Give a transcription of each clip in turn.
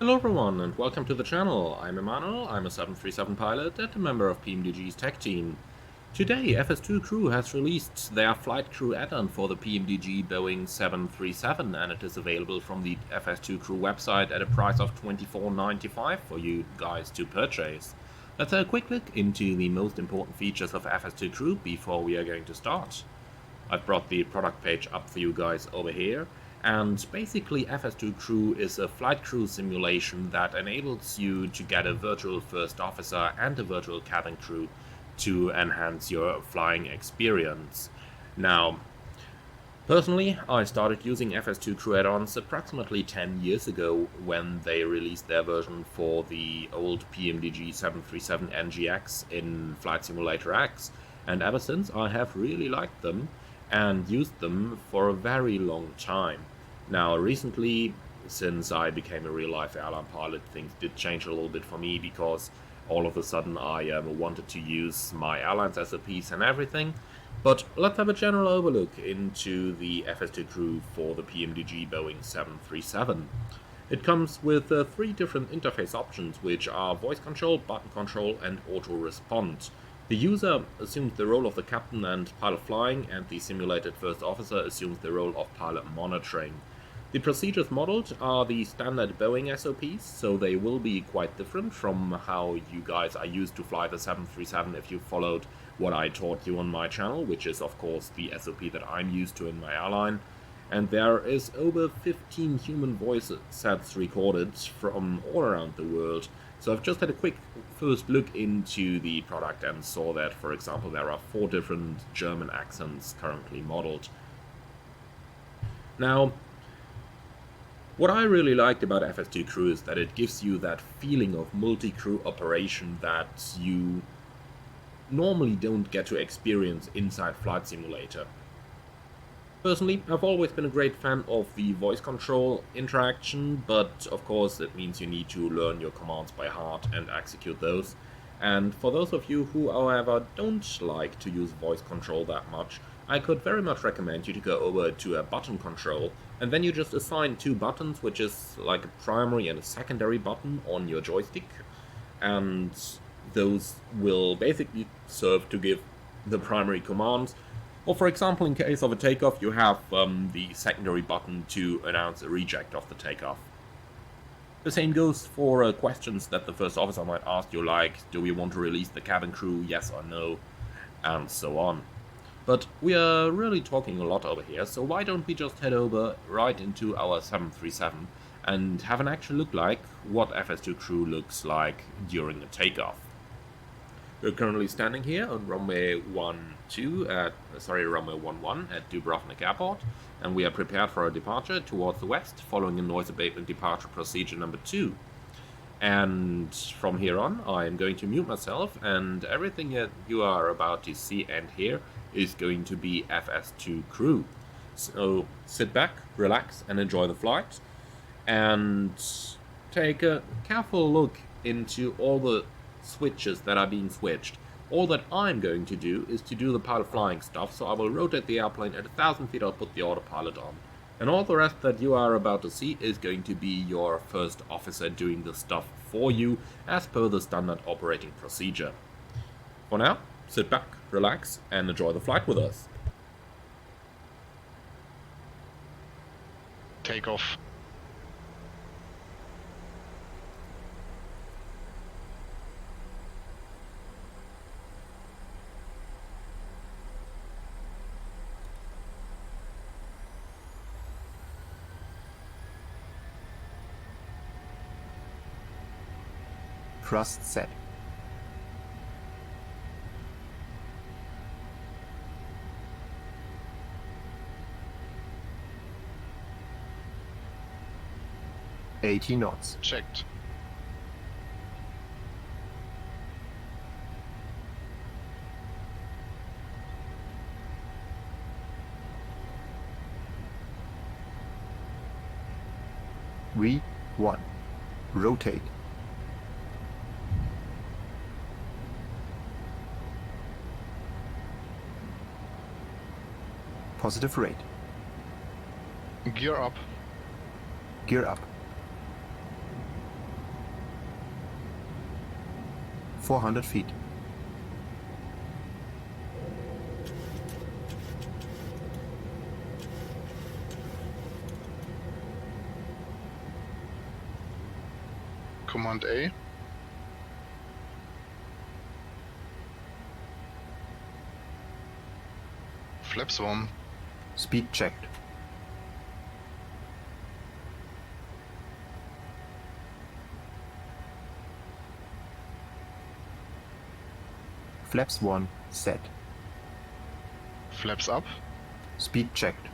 Hello everyone and welcome to the channel. I'm Emanuel, I'm a 737 pilot and a member of PMDG's tech team. Today FS2Crew has released their flight crew add-on for the PMDG Boeing 737 and it is available from the FS2Crew website at a price of $24.95 for you guys to purchase. Let's have a quick look into the most important features of FS2Crew before we are going to start. I've brought the product page up for you guys over here. And basically FS2Crew is a flight crew simulation that enables you to get a virtual first officer and a virtual cabin crew to enhance your flying experience. Now, personally, I started using FS2Crew add-ons approximately 10 years ago when they released their version for the old PMDG 737 NGX in Flight Simulator X, and ever since I have really liked them and used them for a very long time. Now, recently, since I became a real-life airline pilot, things did change a little bit for me because all of a sudden I wanted to use my airline's SOPs and everything. But let's have a general overlook into the FS2Crew for the PMDG Boeing 737. It comes with 3 different interface options, which are voice control, button control, and auto respond. The user assumes the role of the captain and pilot flying, and the simulated first officer assumes the role of pilot monitoring. The procedures modeled are the standard Boeing SOPs, so they will be quite different from how you guys are used to fly the 737 if you followed what I taught you on my channel, which is of course the SOP that I'm used to in my airline. And there is over 15 human voice sets recorded from all around the world. So I've just had a quick first look into the product and saw that, for example, there are 4 different German accents currently modeled. Now, what I really liked about FS2Crew is that it gives you that feeling of multi-crew operation that you normally don't get to experience inside Flight Simulator. Personally, I've always been a great fan of the voice control interaction, but of course it means you need to learn your commands by heart and execute those. And for those of you who, however, don't like to use voice control that much, I could very much recommend you to go over to a button control, and then you just assign 2 buttons, which is like a primary and a secondary button on your joystick, and those will basically serve to give the primary commands. Or for example, in case of a takeoff, you have the secondary button to announce a reject of the takeoff. The same goes for questions that the first officer might ask you, like, do we want to release the cabin crew, yes or no, and so on. But we are really talking a lot over here, so why don't we just head over right into our 737 and have an actual look like what FS2Crew looks like during the takeoff. We're currently standing here on runway 11 at Dubrovnik Airport, and we are prepared for a departure towards the west following a noise abatement departure procedure number 2. And from here on, I am going to mute myself, and everything that you are about to see and hear is going to be FS2Crew. So sit back, relax, and enjoy the flight, and take a careful look into all the switches that are being switched. All that I'm going to do is to do the pilot flying stuff, so I will rotate the airplane at 1,000 feet, I'll put the autopilot on. And all the rest that you are about to see is going to be your first officer doing the stuff for you as per the standard operating procedure. For now, sit back, relax, and enjoy the flight with us. Take off. Thrust set. $80 knots. Checked. V1. Rotate. Positive rate. Gear up. Gear up. 400 feet. Command A. Flaps 1. Speed checked. Flaps 1 set. Flaps up. Speed checked.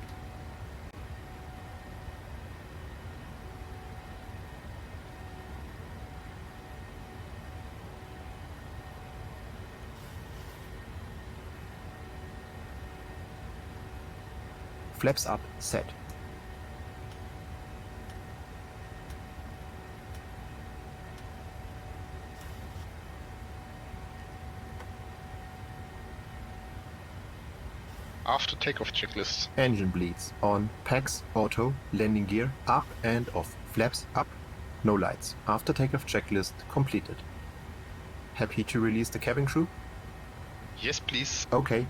Flaps up set. After takeoff checklist. Engine bleeds on. Packs, auto, landing gear, up and off. Flaps up. No lights. After takeoff checklist completed. Happy to release the cabin crew? Yes, please. Okay.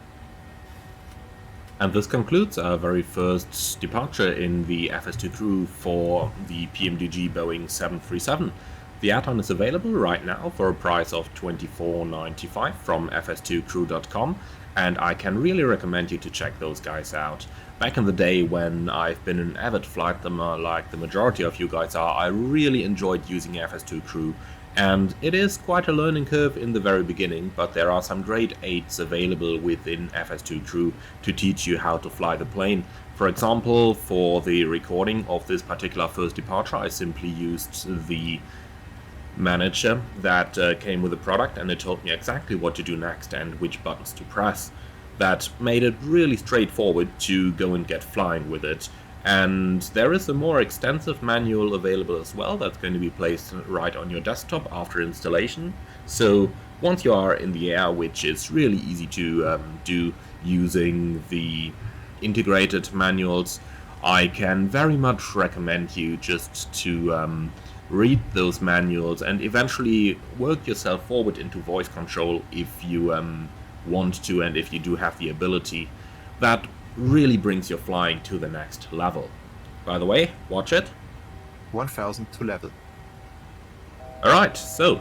And this concludes our very first departure in the FS2Crew for the PMDG Boeing 737. The add-on is available right now for a price of $24.95 from FS2Crew.com, and I can really recommend you to check those guys out. Back in the day when I've been an avid flight simmer like the majority of you guys are, I really enjoyed using FS2Crew. And it is quite a learning curve in the very beginning, but there are some great aids available within FS2Crew to teach you how to fly the plane. For example, for the recording of this particular first departure, I simply used the manager that came with the product, and it told me exactly what to do next and which buttons to press. That made it really straightforward to go and get flying with it. And there is a more extensive manual available as well that's going to be placed right on your desktop after installation. So once you are in the air, which is really easy to do using the integrated manuals, I can very much recommend you just to read those manuals and eventually work yourself forward into voice control if you want to, and if you do have the ability. That really brings your flying to the next level. By the way, watch it. 1000 to level. Alright, so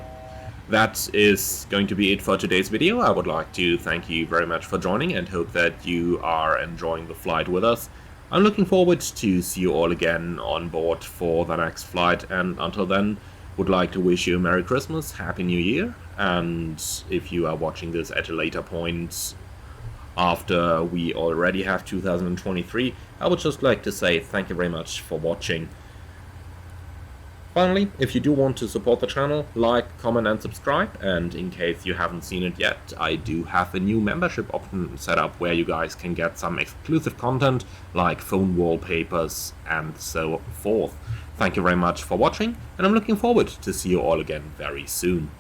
that is going to be it for today's video. I would like to thank you very much for joining and hope that you are enjoying the flight with us. I'm looking forward to see you all again on board for the next flight, and until then, would like to wish you a Merry Christmas, Happy New Year, and if you are watching this at a later point after we already have 2023, I would just like to say thank you very much for watching. Finally, if you do want to support the channel, like, comment and subscribe, and in case you haven't seen it yet, I do have a new membership option set up where you guys can get some exclusive content like phone wallpapers and so forth. Thank you very much for watching, and I'm looking forward to see you all again very soon.